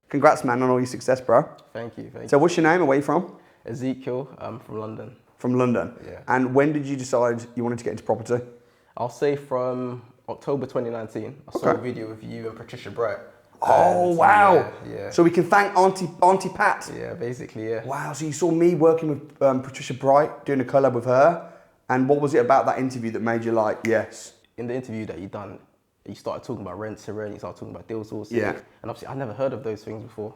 Congrats, man, on all your success, bro. Thank you. So what's your name and where are you from? Ezekiel, I'm from London. From London? Yeah. And when did you decide you wanted to get into property? I'll say from October 2019. I saw a video of you and Patricia Bright. Oh, wow. Yeah. So we can thank Auntie Pat. Yeah, basically, yeah. Wow, so you saw me working with Patricia Bright, doing a collab with her. And what was it about that interview that made you like, yes? In the interview that you done, you started talking about rent to rent, you started talking about deal sourcing. Yeah. And obviously, I never heard of those things before.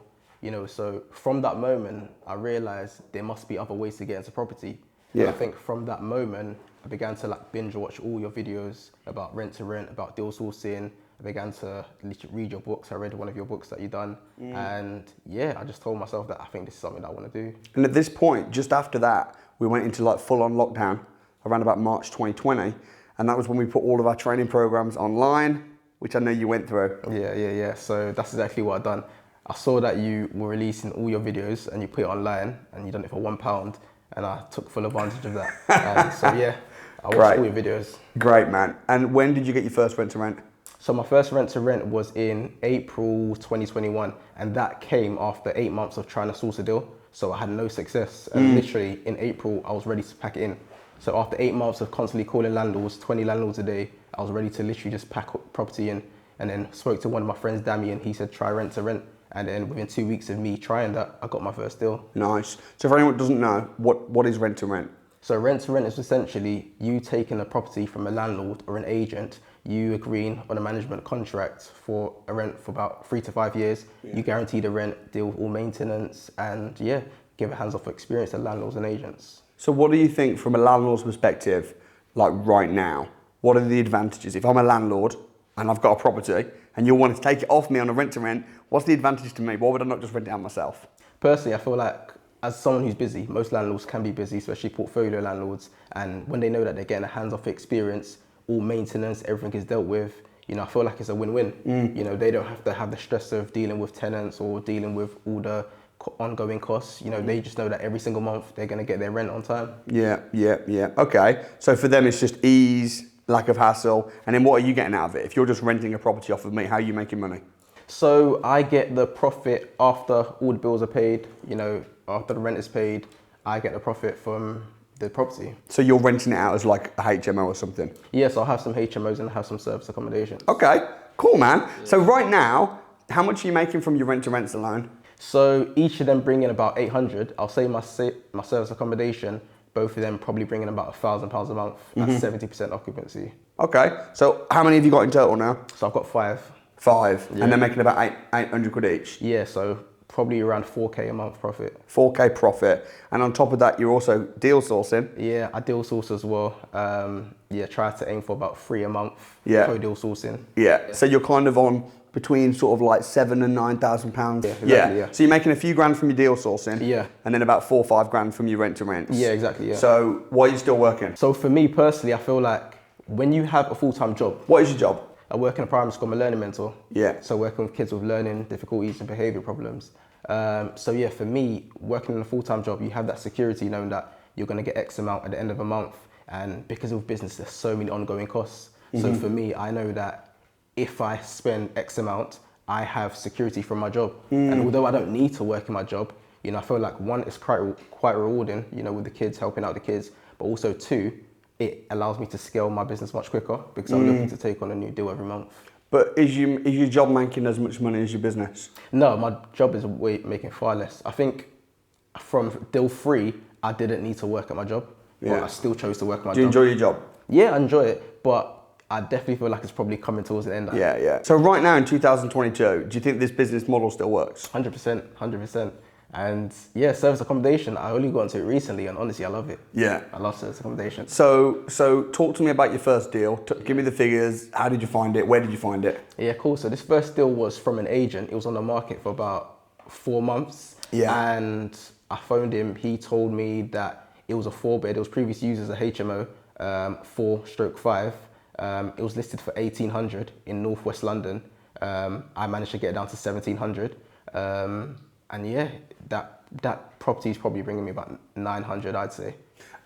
So from that moment, I realized there must be other ways to get into property. Yeah. And I think from that moment, I began to binge watch all your videos about rent to rent, about deal sourcing. I began to literally read your books. I read one of your books that you done. And yeah, I just told myself that I think this is something that I want to do. And at this point, just after that, we went into full-on lockdown around about March 2020. And that was when we put all of our training programs online, which I know you went through. Yeah. So that's exactly what I done. I saw that you were releasing all your videos and you put it online and you done it for £1. And I took full advantage of that. And so yeah, I watched all your videos. Great, man. And when did you get your first rent to rent? So my first rent to rent was in April 2021. And that came after 8 months of trying to source a deal. So I had no success. And literally in April, I was ready to pack it in. So after 8 months of constantly calling landlords, 20 landlords a day, I was ready to literally just pack property in. And then spoke to one of my friends, Dammy, and he said, try rent to rent. And then within 2 weeks of me trying that, I got my first deal. Nice. So for anyone who doesn't know, what is rent to rent? So rent to rent is essentially you taking a property from a landlord or an agent, you agreeing on a management contract for a rent for about 3 to 5 years. Yeah. You guarantee the rent, deal with all maintenance, and yeah, give a hands-off experience to landlords and agents. So what do you think from a landlord's perspective, like right now? What are the advantages? If I'm a landlord and I've got a property and you want to take it off me on a rent to rent, what's the advantage to me? Why would I not just rent it out myself? Personally, I feel like as someone who's busy, most landlords can be busy, especially portfolio landlords. And when they know that they're getting a hands-off experience, all maintenance, everything is dealt with, I feel like it's a win-win. They don't have to have the stress of dealing with tenants or dealing with all the ongoing costs. They just know that every single month they're going to get their rent on time. Yeah. Okay. So for them, it's just ease, lack of hassle. And then what are you getting out of it? If you're just renting a property off of me, how are you making money? So I get the profit after all the bills are paid, after the rent is paid, I get the profit from the property. So you're renting it out as like a HMO or something? Yes, I'll have some HMOs and have some service accommodation. Okay, cool, man. Yeah. So right now, how much are you making from your rent to rents alone? So each of them bring in about 800. I'll say my service accommodation, both of them probably bring in about £1,000 a month. That's 70% occupancy. Okay, so how many have you got in total now? So I've got 5. 5, yeah. And they're making about 800 quid each? Yeah, so probably around 4k a month profit. 4k profit, and on top of that, you're also deal sourcing. Yeah, I deal source as well. Try to aim for about 3 a month. Yeah. Co-deal sourcing. Yeah. So you're kind of on between sort of like £7,000 and £9,000. Yeah, exactly, yeah. So you're making a few grand from your deal sourcing. Yeah. And then about 4 or 5 grand from your rent to rents. Yeah, exactly. Yeah. So why are you still working? So for me personally, I feel like when you have a full-time job. What is your job? I work in a primary school. I'm a learning mentor. Yeah. So working with kids with learning difficulties and behaviour problems. For me, working in a full-time job, you have that security knowing that you're going to get X amount at the end of a month. And because of business, there's so many ongoing costs. So for me, I know that if I spend X amount, I have security from my job. And although I don't need to work in my job, I feel like one, it's quite rewarding, with the kids, helping out the kids. But also 2, it allows me to scale my business much quicker because I'm looking to take on a new deal every month. But is your job making as much money as your business? No, my job is making far less. I think from deal 3, I didn't need to work at my job, but I still chose to work at my job. Do you enjoy your job? Yeah, I enjoy it, but I definitely feel like it's probably coming towards the end. Yeah. So right now in 2022, do you think this business model still works? 100%. And yeah, service accommodation, I only got into it recently and honestly, I love it. Yeah. I love service accommodation. So talk to me about your first deal. Give me the figures. How did you find it? Where did you find it? Yeah, cool. So this first deal was from an agent. It was on the market for about 4 months. Yeah. And I phoned him. He told me that it was a 4-bed. It was previously used as a HMO, 4/5. It was listed for 1,800 in northwest London. I managed to get it down to 1,700. And yeah, that property is probably bringing me about 900, I'd say.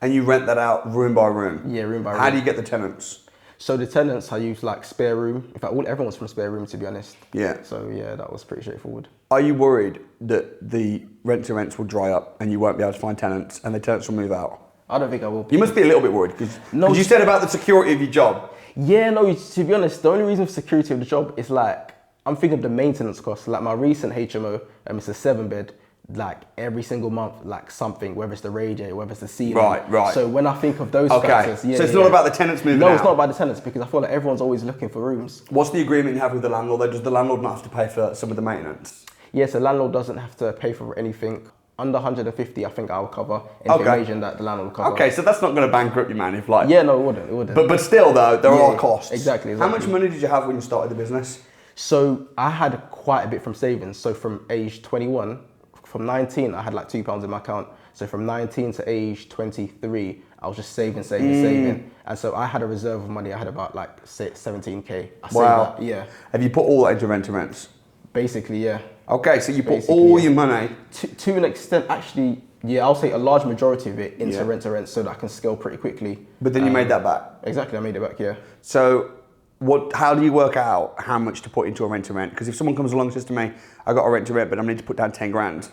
And you rent that out room by room? Yeah, room by room. How do you get the tenants? So the tenants, I use like spare room. In fact, everyone's from spare room, to be honest. Yeah. So yeah, that was pretty straightforward. Are you worried that the rent-to-rents will dry up and you won't be able to find tenants and the tenants will move out? I don't think I will. You must be a little bit worried because No, you said about the security of your job. Yeah, no, to be honest, the only reason for security of the job is like, I'm thinking of the maintenance costs. Like my recent HMO, it's a 7-bed, like every single month, like something, whether it's the radiator, whether it's the ceiling. Right. So when I think of those factors, so it's not about the tenants moving out? No, it's not about the tenants because I feel like everyone's always looking for rooms. What's the agreement you have with the landlord though? Does the landlord not have to pay for some of the maintenance? Yes, the landlord doesn't have to pay for anything. Under 150, I think I'll cover anything major that the landlord will cover. Okay, so that's not going to bankrupt you, man. If like, yeah, no, it wouldn't. But still, though, there are costs. Exactly. How much money did you have when you started the business? So I had quite a bit from savings. So from age 21, from 19, I had like £2 in my account. So from 19 to age 23, I was just saving. And so I had a reserve of money. I had about like 17K. Wow. That, yeah. Have you put all that into rent-to-rents? Basically, yeah. Okay, so you put all your money. To an extent, actually, yeah, I'll say a large majority of it into rent so that I can scale pretty quickly. But then you made that back? Exactly, I made it back, yeah. So how do you work out how much to put into a rent-to-rent? Because if someone comes along and says to me, I got a rent-to-rent, but I need to put down 10 grand,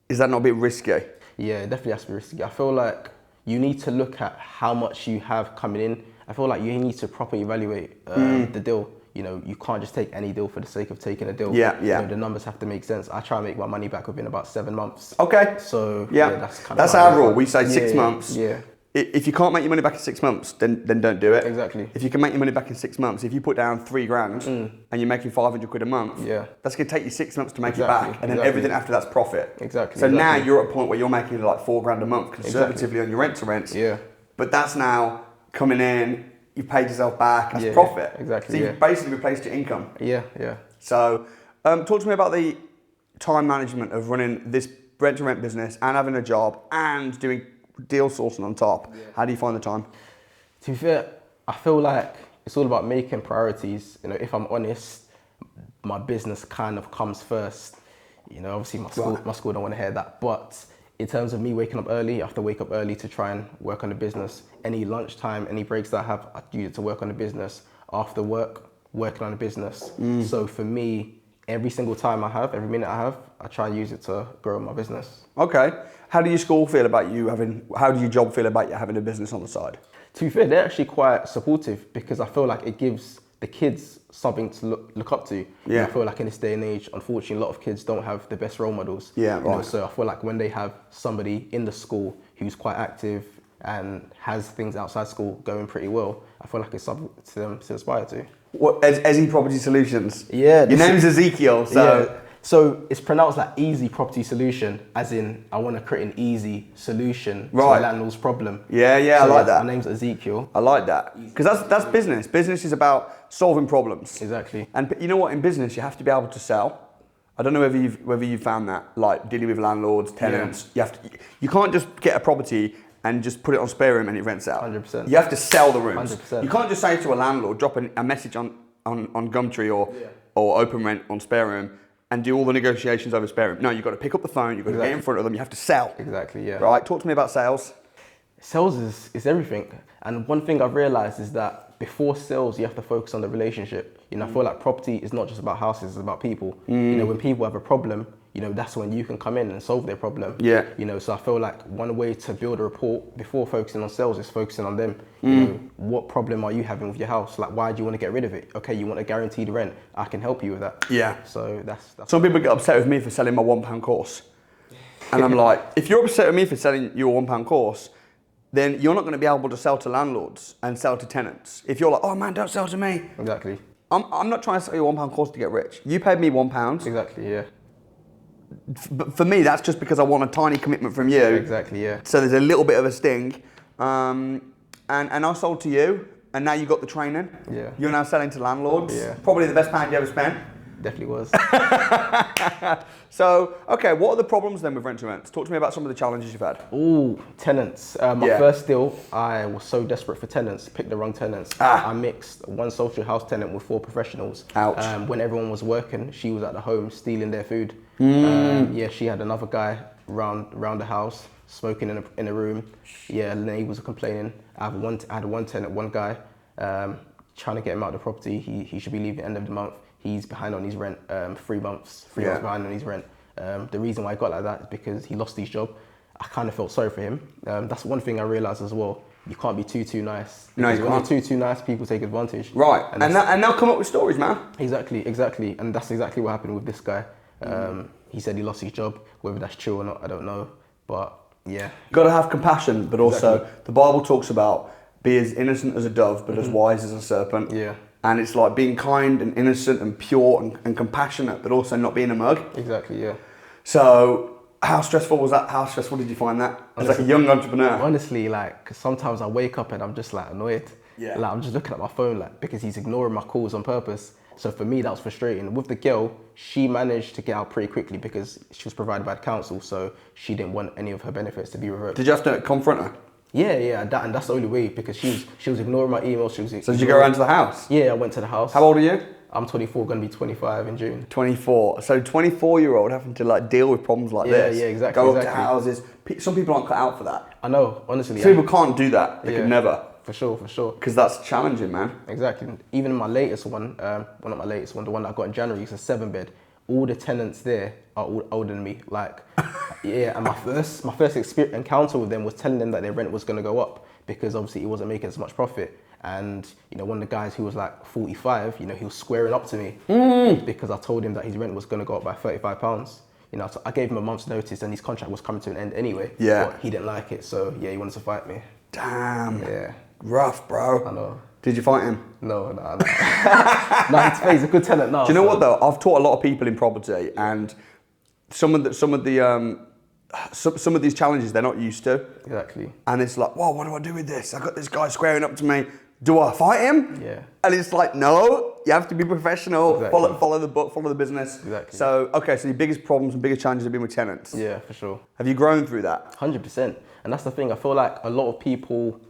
is that not a bit risky? Yeah, it definitely has to be risky. I feel like you need to look at how much you have coming in. I feel like you need to properly evaluate the deal. You know, you can't just take any deal for the sake of taking a deal. Yeah. You know, the numbers have to make sense. I try and make my money back within about 7 months. Okay. So that's our rule. We say 6 months. Yeah. If you can't make your money back in 6 months, then don't do it. Exactly. If you can make your money back in 6 months, if you put down 3 grand and you're making 500 quid a month, that's going to take you 6 months to make it back, and then everything after that's profit. Exactly. So now you're at a point where you're making like 4 grand a month conservatively on your rent-to-rents. Yeah. But that's now coming in. You've paid yourself back as profit. Exactly. So you've basically replaced your income. Yeah. So talk to me about the time management of running this rent-to-rent business and having a job and doing deal sourcing on top. How do you find the time? To be fair, I feel like it's all about making priorities. You know, if I'm honest, my business kind of comes first. You know, obviously my school don't want to hear that, but in terms of me waking up early, I have to wake up early to try and work on the business. Any lunchtime, any breaks that I have, I use it to work on the business. After work, working on the business. So for me, every single time I have, every minute I have, I try and use it to grow my business. Okay. How do your school feel about you how do your job feel about you having a business on the side? To be fair, they're actually quite supportive because I feel like it gives the kids something to look up to. Yeah. I feel like in this day and age, unfortunately, a lot of kids don't have the best role models. Yeah, right. You know, so I feel like when they have somebody in the school who's quite active and has things outside school going pretty well, I feel like it's something to them to aspire to. What, Ezi Property Solutions? Yeah. Your name's Ezekiel, so... Yeah. So it's pronounced like easy property solution, as in I want to create an easy solution to a landlord's problem. Yeah, so I like that. My name's Ezekiel. I like that. Because that's business. Business is about solving problems. Exactly. And you know what, in business you have to be able to sell. I don't know whether you've found that, like dealing with landlords, tenants, you can't just get a property and just put it on spare room and it rents out. 100%. You have to sell the rooms. 100%. You can't just say to a landlord, drop a message on Gumtree or Open Rent on spare room and do all the negotiations over spare room. No, you've got to pick up the phone, you've got to get in front of them, you have to sell. Exactly, yeah. Right, talk to me about sales. Sales is everything. And one thing I've realized is that before sales, you have to focus on the relationship. You know, I feel like property is not just about houses, it's about people. You know, when people have a problem, you know, that's when you can come in and solve their problem. Yeah. You know, so I feel like one way to build a rapport before focusing on sales is focusing on them. You know, what problem are you having with your house? Like, why do you want to get rid of it? Okay, you want a guaranteed rent. I can help you with that. Yeah. So that's Some people get upset with me for selling my £1 course. And I'm like, if you're upset with me for selling your £1 course, then you're not going to be able to sell to landlords and sell to tenants. If you're like, oh man, don't sell to me. Exactly. I'm not trying to sell you a £1 course to get rich. You paid me £1. Exactly, yeah. But for me, that's just because I want a tiny commitment from you. Exactly, yeah. So there's a little bit of a sting. And I sold to you, and now you got the training. Yeah. You're now selling to landlords. Yeah. Probably the best pound you ever spent. Definitely was. So, okay, what are the problems then with rent-to-rents? Talk to me about some of the challenges you've had. Ooh, tenants. My first deal, I was so desperate for tenants, picked the wrong tenants. I mixed one social house tenant with 4 professionals. Ouch. When everyone was working, she was at the home stealing their food. She had another guy round the house, smoking in a room. Yeah, the neighbours were complaining. I had one tenant, one guy. trying to get him out of the property. He should be leaving at the end of the month. He's behind on his rent, 3 months behind on his rent. The reason why I got like that is because he lost his job. I kind of felt sorry for him. That's one thing I realised as well. You can't be too nice. No, you when can't. you're too nice, people take advantage. Right, and they'll come up with stories, man. Exactly. And that's exactly what happened with this guy. He said he lost his job. Whether that's true or not, I don't know. But yeah. Got to have compassion, but also the Bible talks about be as innocent as a dove, but as wise as a serpent. Yeah. And it's like being kind and innocent and pure and compassionate, but also not being a mug. Exactly, yeah. So how stressful was that? How stressful did you find that as like a young entrepreneur? Honestly, like sometimes I wake up and I'm just like annoyed. Yeah. Like I'm just looking at my phone like because he's ignoring my calls on purpose. So for me, that was frustrating. With the girl, she managed to get out pretty quickly because she was provided by the council, so she didn't want any of her benefits to be revoked. Did you have to confront her? Yeah, and that's the only way because she was ignoring my emails. So did you go around to the house? Yeah, I went to the house. How old are you? I'm 24, going to be 25 in June. 24. So 24-year-old having to like deal with problems like this. Yeah, exactly. Go up to houses. Some people aren't cut out for that. I know, honestly. Some people can't do that. They could never. For sure. Because that's challenging, man. Exactly. Even in my latest one, well, not my latest one, the one that I got in January, it's a 7-bed. All the tenants there are all older than me. Like, yeah, and my first encounter with them was telling them that their rent was going to go up because obviously it wasn't making as much profit. And, one of the guys who was like 45, he was squaring up to me because I told him that his rent was going to go up by £35. So I gave him a month's notice and his contract was coming to an end anyway. Yeah. But he didn't like it, so yeah, he wanted to fight me. Damn. Yeah. Rough, bro. I know. Did you fight him? No. No, he's a good tenant now. Do you know what though? I've taught a lot of people in property, and some of these challenges they're not used to. Exactly. And it's like, whoa, what do I do with this? I got this guy squaring up to me. Do I fight him? Yeah. And it's like, no, you have to be professional. Exactly. Follow the book, follow the business. Exactly. So, okay, so your biggest problems and biggest challenges have been with tenants. Yeah, for sure. Have you grown through that? 100%. And that's the thing. I feel like a lot of people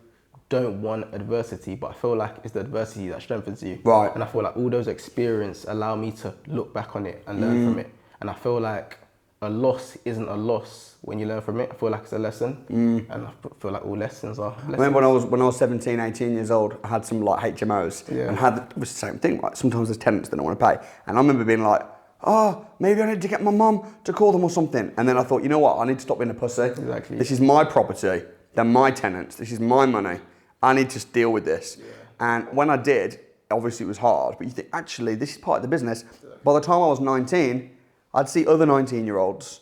don't want adversity, but I feel like it's the adversity that strengthens you. Right. And I feel like all those experiences allow me to look back on it and learn from it. And I feel like a loss isn't a loss when you learn from it. I feel like it's a lesson. And I feel like all lessons are lessons. I remember when I was 17, 18 years old, I had some like HMOs and it was the same thing. Like sometimes there's tenants that don't want to pay. And I remember being like, oh, maybe I need to get my mum to call them or something. And then I thought, you know what? I need to stop being a pussy. Exactly. This is my property. They're my tenants. This is my money. I need to deal with this. Yeah. And when I did, obviously it was hard, but you think, actually, this is part of the business. By the time I was 19, I'd see other 19-year-olds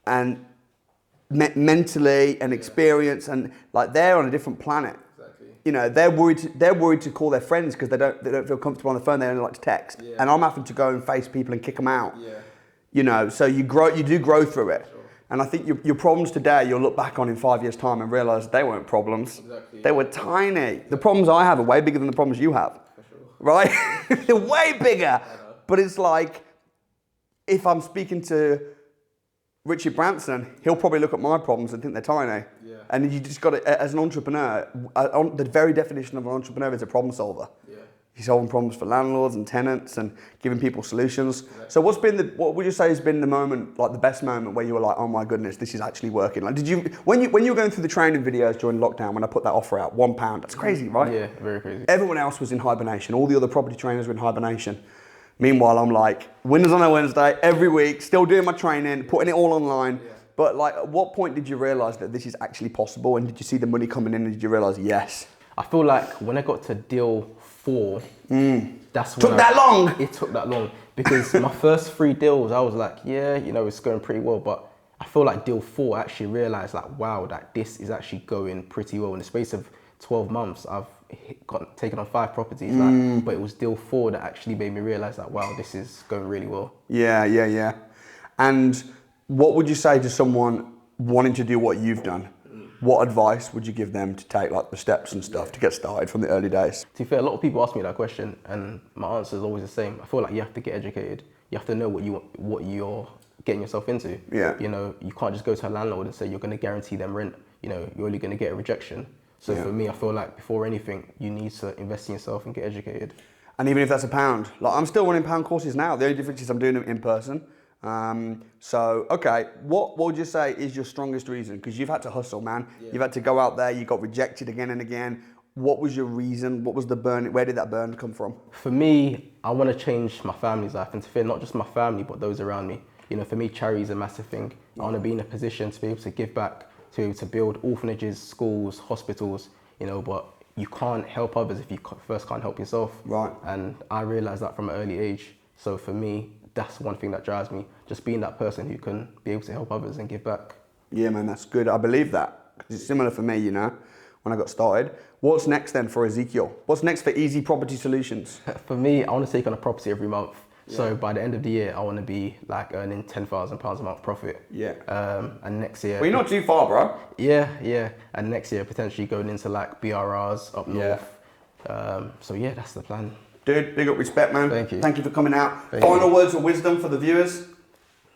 and mentally and experience and like they're on a different planet. Exactly. They're worried to call their friends because they don't feel comfortable on the phone. They only like to text. Yeah. And I'm having to go and face people and kick them out. Yeah. So you do grow through it. Sure. And I think your problems today, you'll look back on in 5 years' time and realise they weren't problems. Exactly. They were tiny. The problems I have are way bigger than the problems you have. For sure. Right? They're way bigger. But it's like, if I'm speaking to Richard Branson, he'll probably look at my problems and think they're tiny. Yeah. And you just got to, as an entrepreneur, the very definition of an entrepreneur is a problem solver. Yeah. You're solving problems for landlords and tenants and giving people solutions. Exactly. So what would you say has been the moment, like the best moment where you were like, oh my goodness, this is actually working? Like, when you were going through the training videos during lockdown, when I put that offer out, £1, that's crazy, right? Yeah, very crazy. Everyone else was in hibernation. All the other property trainers were in hibernation. Meanwhile, I'm like, Windows on a Wednesday, every week, still doing my training, putting it all online. Yeah. But like, at what point did you realise that this is actually possible? And did you see the money coming in and did you realise, yes? I feel like when I got to deal 4, that's when It took that long because my first 3 deals, I was like, yeah, it's going pretty well. But I feel like deal 4, I actually realised like, wow, that this is actually going pretty well. In the space of 12 months, I've taken on 5 properties, but it was deal 4 that actually made me realise that, wow, this is going really well. Yeah. And what would you say to someone wanting to do what you've done? What advice would you give them to take like the steps and stuff to get started from the early days? To be fair, a lot of people ask me that question and my answer is always the same. I feel like you have to get educated. You have to know what you're getting yourself into. Yeah. You can't just go to a landlord and say you're going to guarantee them rent. You're only going to get a rejection. So for me, I feel like before anything, you need to invest in yourself and get educated. And even if that's £1, like I'm still running pound courses now. The only difference is I'm doing them in person. Okay, what would you say is your strongest reason? Because you've had to hustle, man. Yeah. You've had to go out there, you got rejected again and again. What was your reason? What was the burn? Where did that burn come from? For me, I want to change my family's life and to fear not just my family, but those around me. You know, for me, charity is a massive thing. I want to be in a position to be able to give back, to be able to build orphanages, schools, hospitals, you know, but you can't help others if you first can't help yourself. Right. And I realized that from an early age. So for me, that's one thing that drives me, just being that person who can be able to help others and give back. Yeah, man, that's good. I believe that. 'Cause it's similar for me, you know, when I got started. What's next then for Ezekiel? What's next for Easy Property Solutions? For me, I want to take on a property every month. So by the end of the year, I want to be like earning £10,000 a month profit. Yeah. And next year. Well, you're not too far, bro. Yeah. And next year, potentially going into like BRRs up north. So yeah, that's the plan. Dude, big up respect, man. Thank you. Thank you for coming out. Thank Final you. words of wisdom for the viewers?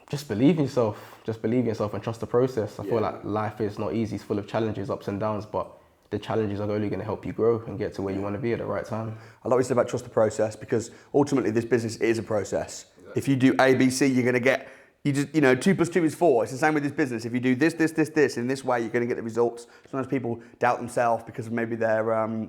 Just believe in yourself. Just believe in yourself and trust the process. I feel like life is not easy. It's full of challenges, ups and downs, but the challenges are only going to help you grow and get to where you want to be at the right time. I like what you said about trust the process, because ultimately this business is a process. Exactly. If you do A, B, C, you're going to get, 2 plus 2 is 4. It's the same with this business. If you do this, in this way, you're going to get the results. Sometimes people doubt themselves because of maybe their,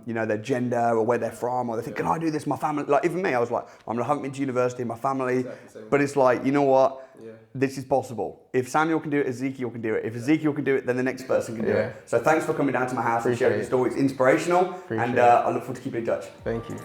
their gender or where they're from, or they think, can I do this? My family, like even me, I was like, I haven't been to university, my family, but it's like, you know what? This is possible. If Samuel can do it, Ezekiel can do it. If Ezekiel can do it, then the next person can do it. So thanks for coming down to my house and sharing your story. It's inspirational, and I look forward to keeping in touch. Thank you.